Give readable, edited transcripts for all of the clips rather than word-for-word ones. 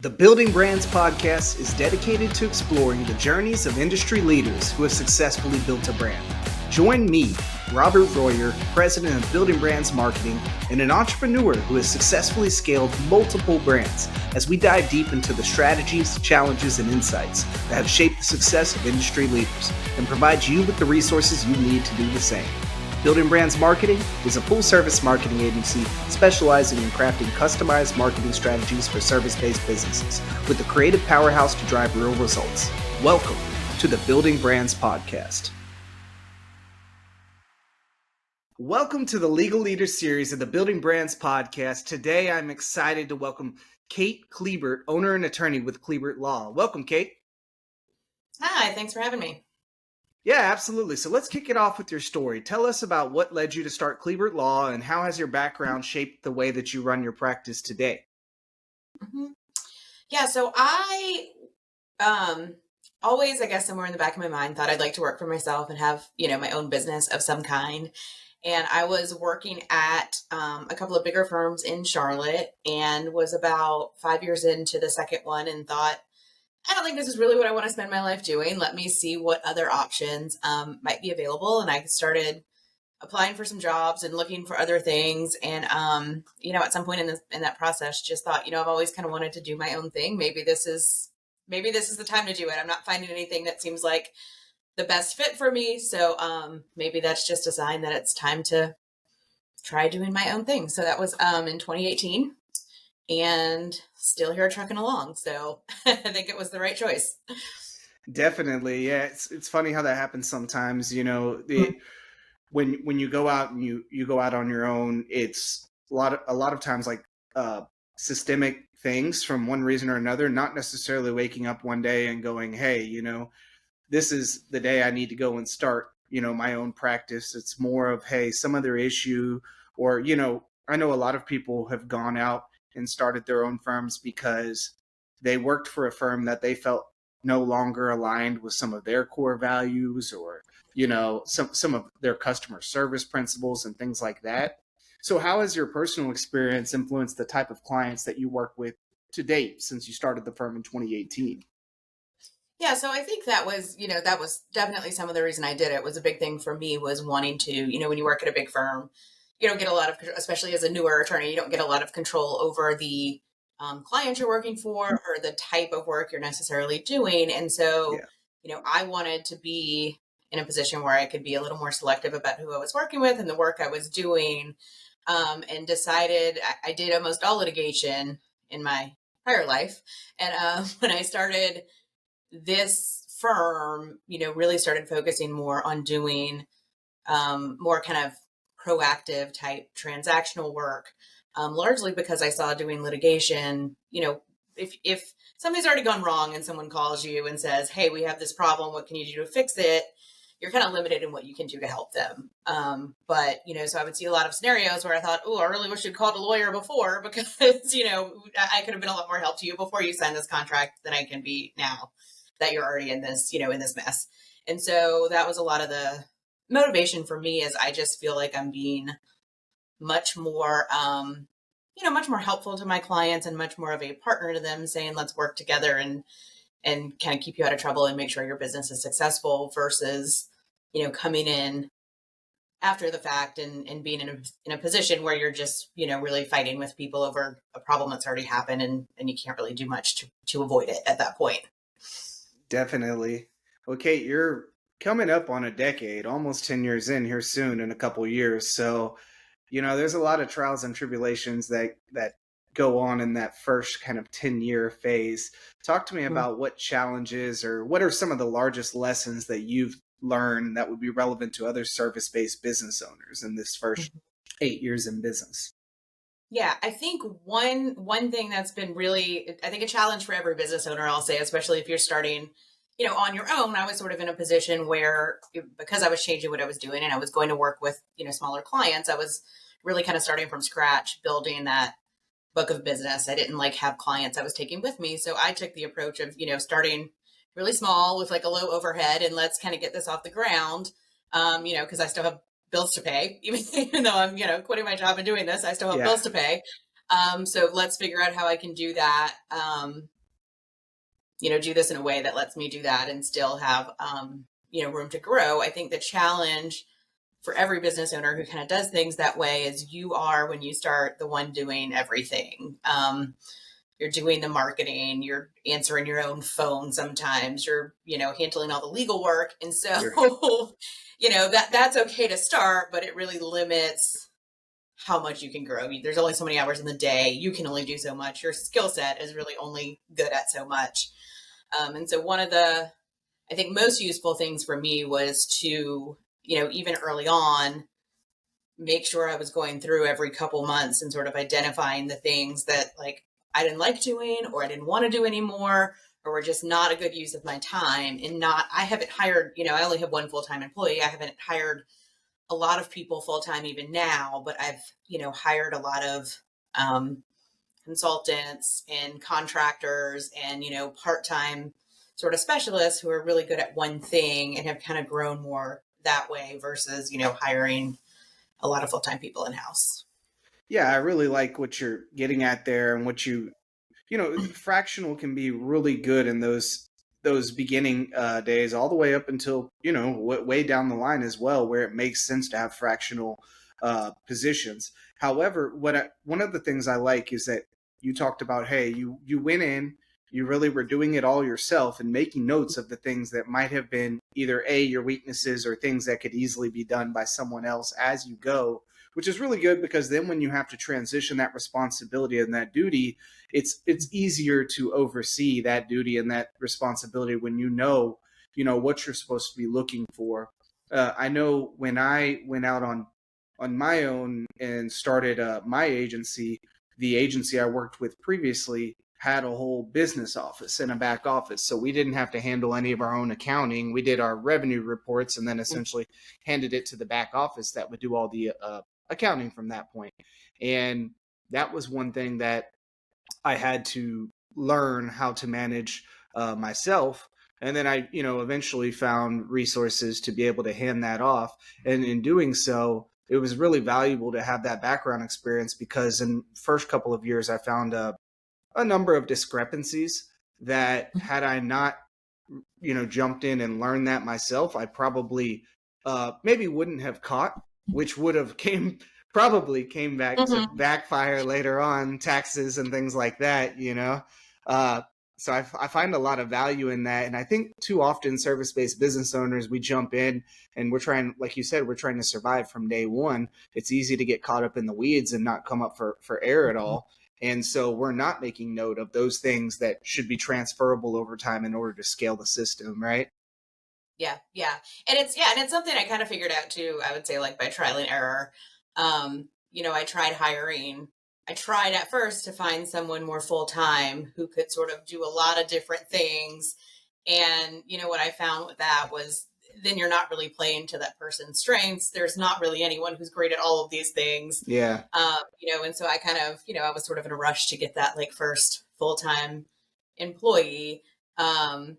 The Building Brands podcast is dedicated to exploring the journeys of industry leaders who have successfully built a brand. Join me, Robert Royer, president of Building Brands Marketing, and an entrepreneur who has successfully scaled multiple brands as we dive deep into the strategies, challenges, and insights that have shaped the success of industry leaders and provide you with the resources you need to do the same. Building Brands Marketing is a full-service marketing agency specializing in crafting customized marketing strategies for service-based businesses with a creative powerhouse to drive real results. Welcome to the Building Brands Podcast. Welcome to the Legal Leader series of the Building Brands Podcast. Today, I'm excited to welcome Kate Kliebert, owner and attorney with Klebert Law. Welcome, Kate. Hi, thanks for having me. Yeah, absolutely. So let's kick it off with your story. Tell us about what led you to start Klebert Law and how has your background shaped the way that you run your practice today? Yeah, so I always, I guess somewhere in the back of my mind, thought I'd like to work for myself and have, my own business of some kind. And I was working at a couple of bigger firms in Charlotte and was about 5 years into the second one and thought, I don't think this is really what I want to spend my life doing. Let me see what other options might be available. And I started applying for some jobs and looking for other things. And, at some point in that process, just thought, I've always kind of wanted to do my own thing. Maybe this is the time to do it. I'm not finding anything that seems like the best fit for me. So maybe that's just a sign that it's time to try doing my own thing. So that was in 2018. And still here trucking along. So I think it was the right choice. Definitely. Yeah. It's funny how that happens sometimes, when you go out and you go out on your own, it's a lot of times like systemic things from one reason or another, not necessarily waking up one day and going, hey, this is the day I need to go and start, my own practice. It's more of, hey, some other issue or, I know a lot of people have gone out and started their own firms because they worked for a firm that they felt no longer aligned with some of their core values or, some of their customer service principles and things like that. So how has your personal experience influenced the type of clients that you work with to date since you started the firm in 2018? Yeah, so I think that was definitely some of the reason I did it. Was a big thing for me was wanting to, when you work at a big firm, you don't get a lot of, especially as a newer attorney, you don't get a lot of control over the client you're working for or the type of work you're necessarily doing. And so, I wanted to be in a position where I could be a little more selective about who I was working with and the work I was doing, and decided I did almost all litigation in my prior life. And when I started this firm, really started focusing more on doing more kind of proactive type transactional work, largely because I saw doing litigation, if something's already gone wrong and someone calls you and says, hey, we have this problem, what can you do to fix it? You're kind of limited in what you can do to help them. But, so I would see a lot of scenarios where I thought, oh, I really wish you'd called a lawyer before because, I could have been a lot more help to you before you signed this contract than I can be now that you're already in this, in this mess. And so that was a lot of the motivation for me is I just feel like I'm being much more, much more helpful to my clients and much more of a partner to them saying, let's work together and kind of keep you out of trouble and make sure your business is successful versus, coming in after the fact and being in a position where you're just, really fighting with people over a problem that's already happened and you can't really do much to avoid it at that point. Definitely. Well, Kate, you're coming up on a decade, almost 10 years in here soon in a couple of years. So, there's a lot of trials and tribulations that go on in that first kind of 10-year phase. Talk to me about what challenges or what are some of the largest lessons that you've learned that would be relevant to other service-based business owners in this first 8 years in business. Yeah, I think one thing that's been really, I think a challenge for every business owner, I'll say, especially if you're starting, on your own. I was sort of in a position where, because I was changing what I was doing and I was going to work with, smaller clients, I was really kind of starting from scratch, building that book of business. I didn't have clients I was taking with me. So I took the approach of, starting really small with like a low overhead and let's kind of get this off the ground, because I still have bills to pay, even though I'm, quitting my job and doing this, I still have bills to pay. So let's figure out how I can do that. Do this in a way that lets me do that and still have, room to grow. I think the challenge for every business owner who kind of does things that way is you are, when you start, the one doing everything. You're doing the marketing, you're answering your own phone sometimes, you're, handling all the legal work. And so, You're that's okay to start, but it really limits how much you can grow. I mean, there's only so many hours in the day. You can only do so much. Your skill set is really only good at so much. And so one of the, I think, most useful things for me was to, even early on, make sure I was going through every couple months and sort of identifying the things that like I didn't like doing or I didn't want to do anymore or were just not a good use of my time. And not, I haven't hired, I only have one full-time employee. I haven't hired a lot of people full-time even now, but I've, hired a lot of consultants and contractors and, part-time sort of specialists who are really good at one thing and have kind of grown more that way versus, hiring a lot of full-time people in-house. Yeah, I really like what you're getting at there, and fractional can be really good in those beginning days, all the way up until way down the line as well, where it makes sense to have fractional positions. However, one of the things I like is that you talked about, hey, you went in, you really were doing it all yourself and making notes of the things that might have been either your weaknesses or things that could easily be done by someone else as you go, which is really good because then when you have to transition that responsibility and that duty, it's easier to oversee that duty and that responsibility when what you're supposed to be looking for. I know when I went out on my own and started my agency, the agency I worked with previously had a whole business office and a back office. So we didn't have to handle any of our own accounting. We did our revenue reports and then essentially handed it to the back office that would do all the accounting from that point. And that was one thing that I had to learn how to manage myself. And then I, eventually found resources to be able to hand that off. And in doing so, it was really valuable to have that background experience because in first couple of years, I found a number of discrepancies that had I not, jumped in and learned that myself, I probably maybe wouldn't have caught, which would have probably came back to Mm-hmm. backfire later on, taxes and things like that. Uh, so I find a lot of value in that. And I think too often service-based business owners, we jump in and we're trying, like you said, we're trying to survive from day one. It's easy to get caught up in the weeds and not come up for air at all. And so we're not making note of those things that should be transferable over time in order to scale the system, right? Yeah, yeah. And it's something I kind of figured out too, I would say like by trial and error. I tried at first to find someone more full time who could sort of do a lot of different things. And what I found with that was then you're not really playing to that person's strengths. There's not really anyone who's great at all of these things. Yeah. And so I kind of, I was sort of in a rush to get that like first full-time employee. Um,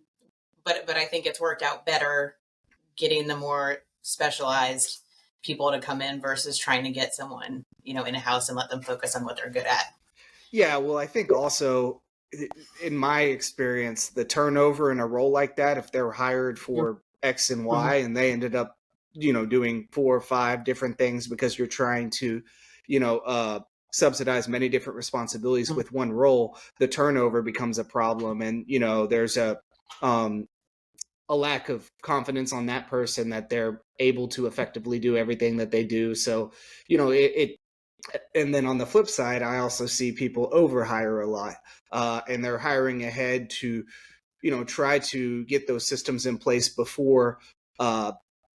but I think it's worked out better getting the more specialized people to come in versus trying to get someone, in a house and let them focus on what they're good at. Yeah, well, I think also in my experience, the turnover in a role like that, if they were hired for X and Mm-hmm. Y and they ended up, doing 4 or 5 different things because you're trying to, subsidize many different responsibilities with one role, the turnover becomes a problem. And, there's um, a lack of confidence on that person that they're able to effectively do everything that they do. So, it and then on the flip side, I also see people overhire a lot, and they're hiring ahead to, try to get those systems in place before uh,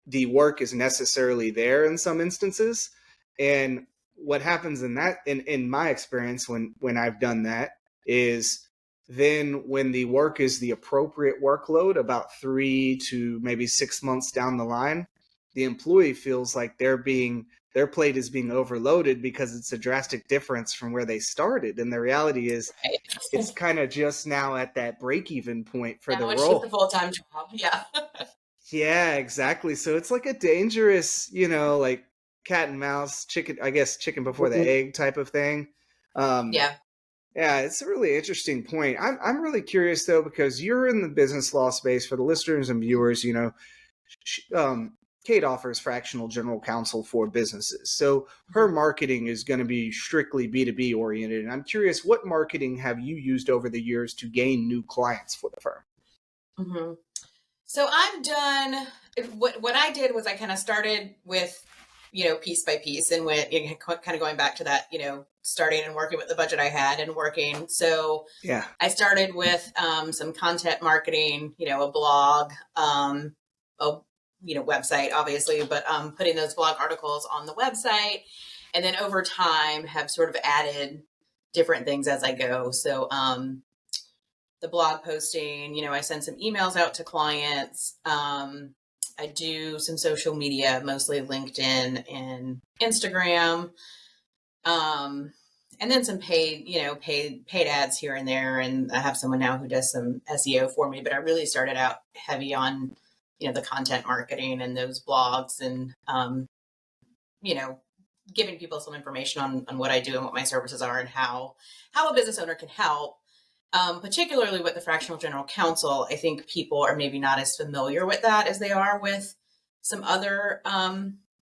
the work is necessarily there in some instances. And what happens in that, in my experience, when I've done that, is then when the work is the appropriate workload, about 3 to maybe 6 months down the line, the employee feels like their plate is being overloaded because it's a drastic difference from where they started. And the reality is it's Right. kind of just now at that break even point for the Now it's just a role. full-time job. Yeah. Yeah, exactly. So it's like a dangerous, like cat and mouse, chicken, I guess chicken before the egg type of thing. Um, Yeah. yeah, it's a really interesting point. I'm really curious though, because you're in the business law space. For the listeners and viewers, Kate offers fractional general counsel for businesses. So her Mhm. marketing is going to be strictly B2B oriented. And I'm curious, what marketing have you used over the years to gain new clients for the firm? Mhm. So I've done what I did was I kind of started with, piece by piece and went, kind of going back to that, starting and working with the budget I had and working. So Yeah. I started with some content marketing, a blog, a website, obviously, but putting those blog articles on the website, and then over time have sort of added different things as I go. So the blog posting, I send some emails out to clients. I do some social media, mostly LinkedIn and Instagram. Um, and then some paid ads here and there. And I have someone now who does some SEO for me, but I really started out heavy on, the content marketing and those blogs and, you know, giving people some information on what I do and what my services are and how a business owner can help. Particularly with the fractional general counsel, I think people are maybe not as familiar with that as they are with some other,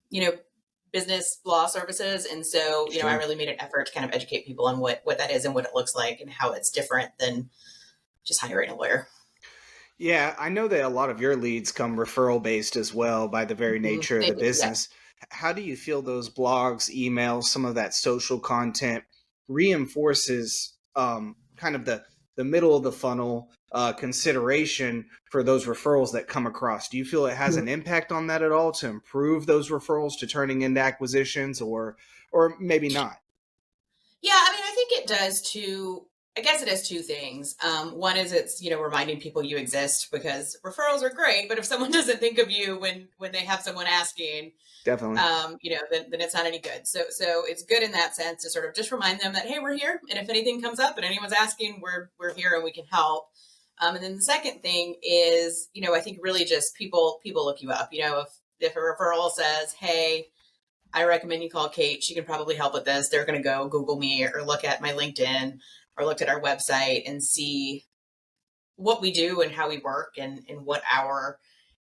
you know, business law services. And so, I Sure. really made an effort to kind of educate people on what that is and what it looks like and how it's different than just hiring a lawyer. Yeah, I know that a lot of your leads come referral based as well by the very Mhm. nature of They the do, yeah. business. How do you feel those blogs, emails, some of that social content reinforces kind of the middle of the funnel consideration for those referrals that come across? Do you feel it has Mhm. an impact on that at all to improve those referrals to turning into acquisitions, or maybe not? Yeah, I mean, I think it does two. I guess it does two things. One is it's reminding people you exist because referrals are great, but if someone doesn't think of you when they have someone asking, Definitely. then it's not any good. So it's good in that sense to sort of just remind them that hey, we're here, and if anything comes up and anyone's asking, we're here and we can help. And then the second thing is, I think really just people look you up. If a referral says, hey, I recommend you call Kate. She can probably help with this. They're going to go Google me or look at my LinkedIn or look at our website and see what we do and how we work and what our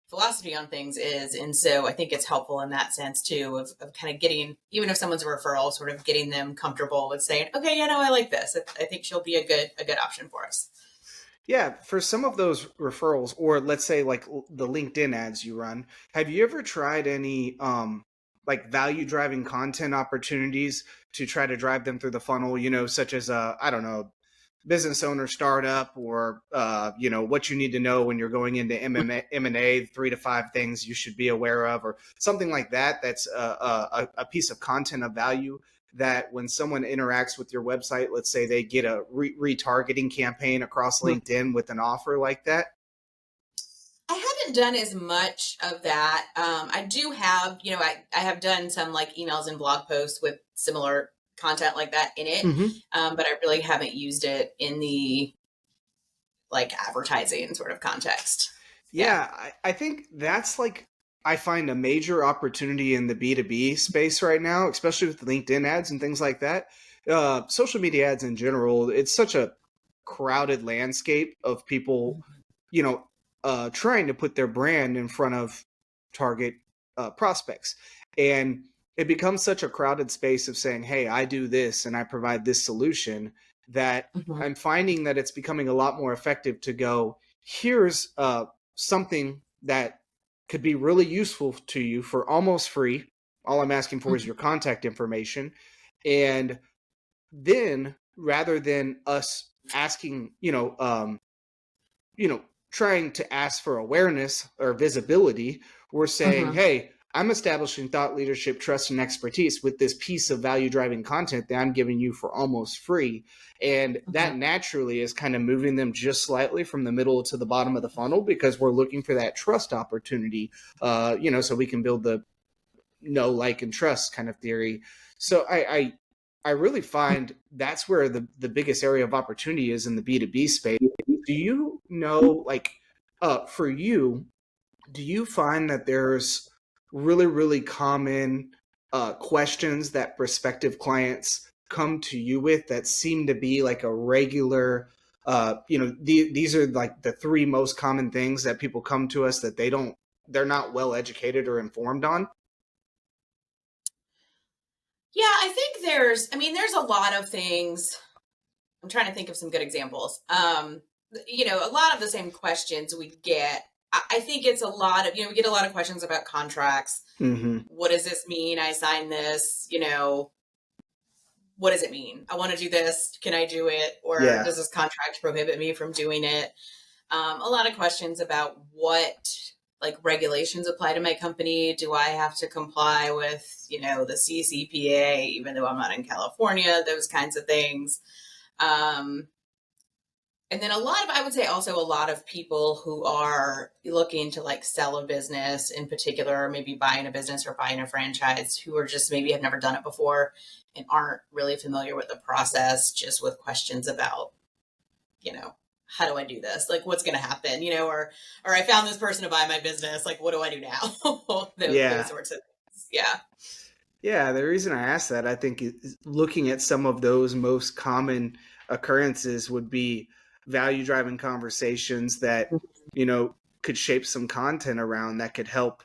philosophy on things is. And so I think it's helpful in that sense too, of kind of getting, even if someone's a referral, sort of getting them comfortable with saying, okay, I like this. I think she'll be a good option for us. Yeah, for some of those referrals, or let's say like the LinkedIn ads you run, have you ever tried any like value driving content opportunities to try to drive them through the funnel, such as I don't know, business owner startup, or what you need to know when you're going into M&A, 3 to 5 things you should be aware of, or something like that, that's a piece of content of value that when someone interacts with your website, let's say they get a retargeting campaign across LinkedIn with an offer like that. I haven't done as much of that. I do have, I have done some like emails and blog posts with similar content like that in it, Hmm. but I really haven't used it in the like advertising sort of context. Yeah. Yeah, I think that's like, I find a major opportunity in the B2B space right now, especially with LinkedIn ads and things like that. Social media ads in general, it's such a crowded landscape of people, you know, trying to put their brand in front of target prospects. And it becomes such a crowded space of saying, hey, I do this and I provide this solution, that Mhm. I'm finding that it's becoming a lot more effective to go, here's something that could be really useful to you for almost free. All I'm asking for is Mhm. your contact information. And then rather than us asking, you know, trying to ask for awareness or visibility, we're saying, Mhm. hey, I'm establishing thought leadership, trust, and expertise with this piece of value driving content that I'm giving you for almost free. And that Mhm. naturally is kind of moving them just slightly from the middle to the bottom of the funnel, because we're looking for that trust opportunity, so we can build the know, like, and trust kind of theory. So I really find that's where the biggest area of opportunity is in the B2B space. Do you know, like, for you, do you find that there's really, really common questions that prospective clients come to you with that seem to be like a regular, these are like the three most common things that people come to us that they're not well educated or informed on? Yeah, I think there's a lot of things. I'm trying to think of some good examples. A lot of the same questions we get. I think it's a lot of, we get a lot of questions about contracts. Mm-hmm. What does this mean? I signed this, what does it mean? I want to do this. Can I do it? Or Yeah. does this contract prohibit me from doing it? A lot of questions about what like regulations apply to my company. Do I have to comply with, the CCPA, even though I'm not in California, those kinds of things. Um, and then I would say also a lot of people who are looking to like sell a business in particular, or maybe buying a business or buying a franchise, who are just maybe have never done it before and aren't really familiar with the process, just with questions about, you know, how do I do this? Like, what's going to happen? Or I found this person to buy my business. Like, what do I do now? those Yeah. sorts of things. Yeah. Yeah, the reason I asked that, I think, is looking at some of those most common occurrences would be value driving conversations that, you know, could shape some content around that could help,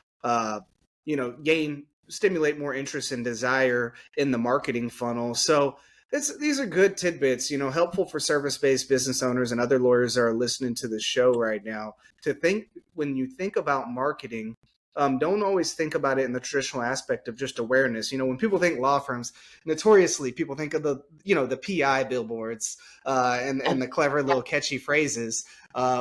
stimulate more interest and desire in the marketing funnel. So these are good tidbits, helpful for service based business owners and other lawyers that are listening to the show right now to think when you think about marketing. Don't always think about it in the traditional aspect of just awareness. When people think law firms, notoriously people think of the PI billboards and the clever Yeah. little catchy phrases,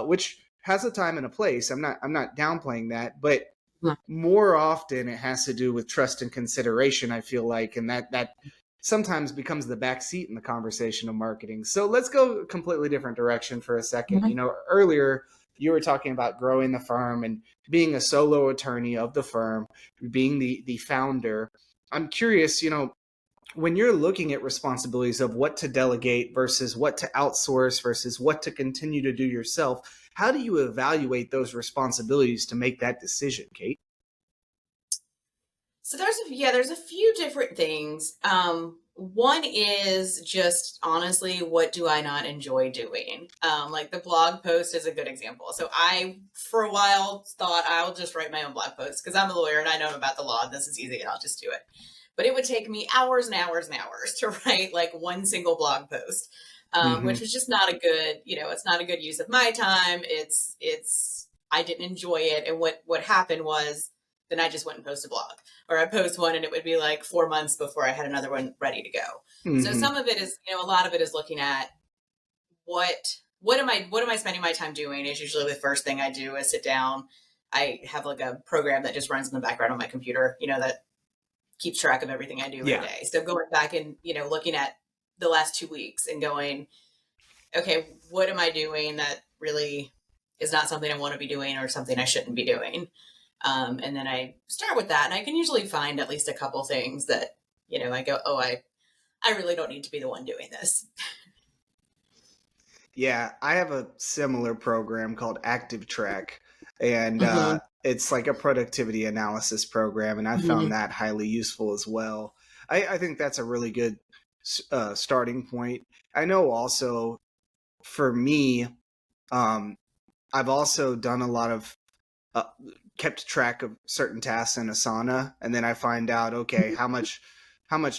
which has a time and a place. I'm not downplaying that, but Mhm. more often it has to do with trust and consideration. I feel like, and that sometimes becomes the back seat in the conversation of marketing. So let's go a completely different direction for a second. Mhm. Earlier you were talking about growing the firm and being a solo attorney of the firm, being the founder. I'm curious, when you're looking at responsibilities of what to delegate versus what to outsource versus what to continue to do yourself, how do you evaluate those responsibilities to make that decision, Kate? So there's a few different things. One is just honestly, what do I not enjoy doing? Like the blog post is a good example. So I, for a while, thought I'll just write my own blog post because I'm a lawyer and I know about the law and this is easy and I'll just do it. But it would take me hours and hours and hours to write like one single blog post, which Mm-hmm. was just not a good, it's not a good use of my time. I didn't enjoy it. And what happened was then I just went and posted a blog, or I post one and it would be like 4 months before I had another one ready to go. So Mm-hmm. some of it is, a lot of it is looking at what am I spending my time doing is usually the first thing I do is sit down. I have like a program that just runs in the background on my computer, that keeps track of everything I do in a Yeah. day. So going back and, looking at the last 2 weeks and going, okay, what am I doing that really is not something I want to be doing or something I shouldn't be doing? And then I start with that, and I can usually find at least a couple things that, I go, oh, I really don't need to be the one doing this. Yeah, I have a similar program called Active Track, and Hmm. it's like a productivity analysis program, and I found Hmm. that highly useful as well. I think that's a really good starting point. I know also for me, um, I've also done a lot of uh, kept track of certain tasks in Asana, and then I find out, okay, how much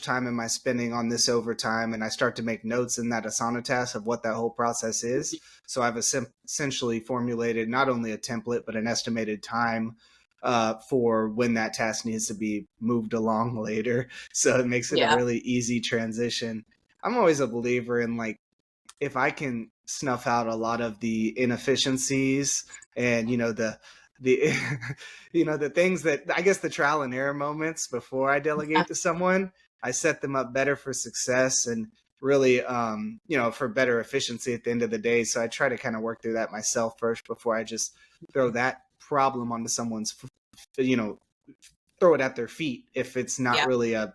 time am I spending on this overtime, and I start to make notes in that Asana task of what that whole process is. So I've essentially formulated not only a template but an estimated time for when that task needs to be moved along later. So it makes it a Yeah. really easy transition. I'm always a believer in, like, if I can snuff out a lot of the inefficiencies and the the things that, I guess, the trial and error moments before I delegate to someone, I set them up better for success and really for better efficiency at the end of the day. So I try to kind of work through that myself first before I just throw that problem onto someone's you know throw it at their feet if it's not Yeah. really a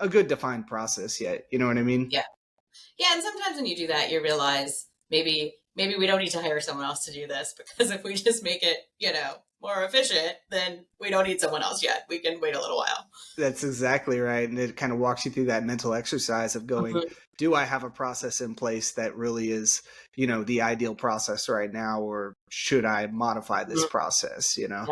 good defined process yet. You know what I mean? Yeah. Yeah. And sometimes when you do that, you realize maybe we don't need to hire someone else to do this, because if we just make it, more efficient, then we don't need someone else yet. We can wait a little while. That's exactly right. And it kind of walks you through that mental exercise of going, Mhm. do I have a process in place that really is, the ideal process right now, or should I modify this Mhm. process, Yeah.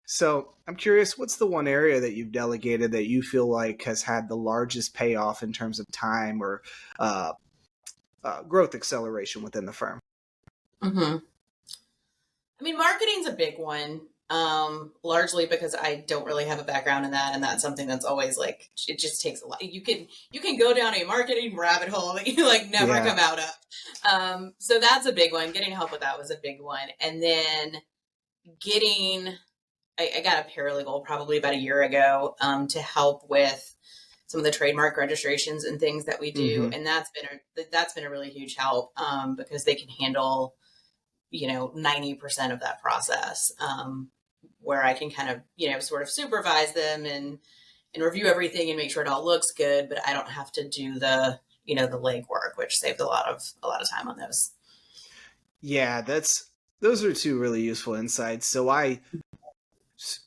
So I'm curious, what's the one area that you've delegated that you feel like has had the largest payoff in terms of time or uh, growth acceleration within the firm? hmm I mean, marketing's a big one. Largely because I don't really have a background in that, and that's something that's always like, it just takes a lot. You can go down a marketing rabbit hole that you like never Yeah. come out of. So that's a big one. Getting help with that was a big one, and then getting I got a paralegal probably about a year ago, to help with some of the trademark registrations and things that we do, Hmm. and that's been a really huge help, because they can handle 90% of that process, where I can kind of sort of supervise them and review everything and make sure it all looks good, but I don't have to do the legwork, which saves a lot of time on those. Yeah, those are two really useful insights. So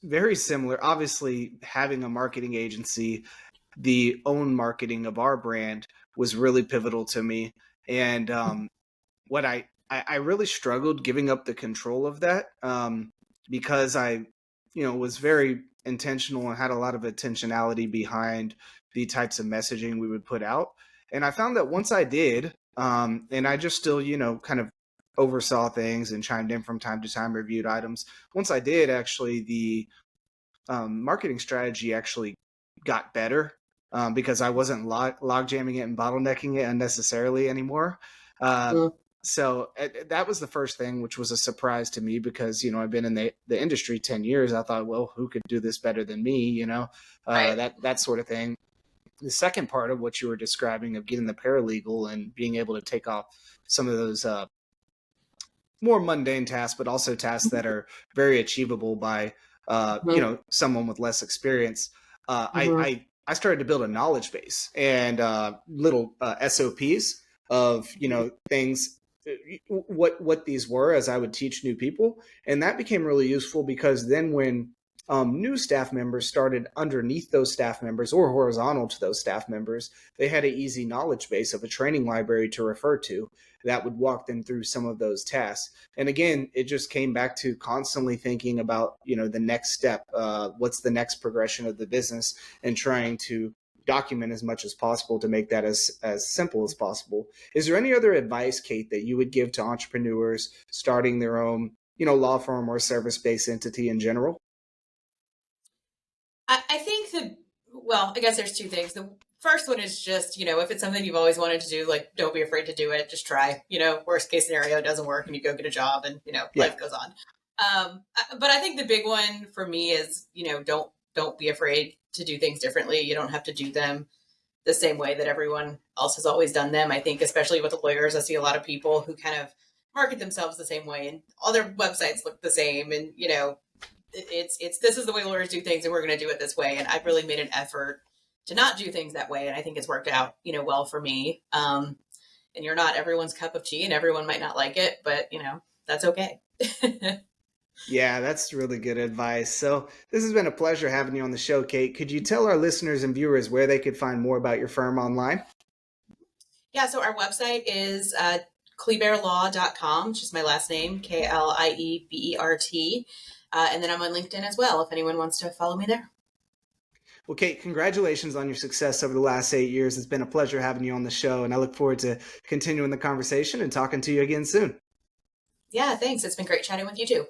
very similar. Obviously, having a marketing agency, the own marketing of our brand was really pivotal to me. And what I really struggled giving up the control of that, because I, was very intentional and had a lot of intentionality behind the types of messaging we would put out. And I found that once I did, and I just still, kind of oversaw things and chimed in from time to time, reviewed items. Once I did, actually, the marketing strategy actually got better, because I wasn't log jamming it and bottlenecking it unnecessarily anymore. Uh, Mm, so that was the first thing, which was a surprise to me because I've been in the industry 10 years. I thought, well, who could do this better than me? right. That sort of thing. The second part of what you were describing of getting the paralegal and being able to take off some of those more mundane tasks, but also tasks that are very achievable by Mhm, someone with less experience. mhm, I started to build a knowledge base and little SOPs of things, what these were as I would teach new people, and that became really useful because then when new staff members started underneath those staff members or horizontal to those staff members, they had an easy knowledge base of a training library to refer to that would walk them through some of those tasks. And again, it just came back to constantly thinking about the next step, what's the next progression of the business, and trying to document as much as possible to make that as simple as possible. Is there any other advice, Kate, that you would give to entrepreneurs starting their own law firm or service-based entity in general? I think well, I guess there's two things. The first one is just, if it's something you've always wanted to do, like, don't be afraid to do it. Just try. Worst case scenario, it doesn't work and you go get a job and, Yeah. life goes on. But I think the big one for me is, don't be afraid to do things differently. You don't have to do them the same way that everyone else has always done them. I think, especially with the lawyers, I see a lot of people who kind of market themselves the same way and all their websites look the same. And, it's this is the way lawyers do things and we're going to do it this way. And I've really made an effort to not do things that way. And I think it's worked out, well for me. And you're not everyone's cup of tea and everyone might not like it, but, that's okay. Yeah, that's really good advice. So, this has been a pleasure having you on the show, Kate. Could you tell our listeners and viewers where they could find more about your firm online? Yeah, so our website is klebertlaw.com, which is my last name, Kliebert. And then I'm on LinkedIn as well if anyone wants to follow me there. Well, Kate, congratulations on your success over the last 8 years. It's been a pleasure having you on the show, and I look forward to continuing the conversation and talking to you again soon. Yeah, thanks. It's been great chatting with you too.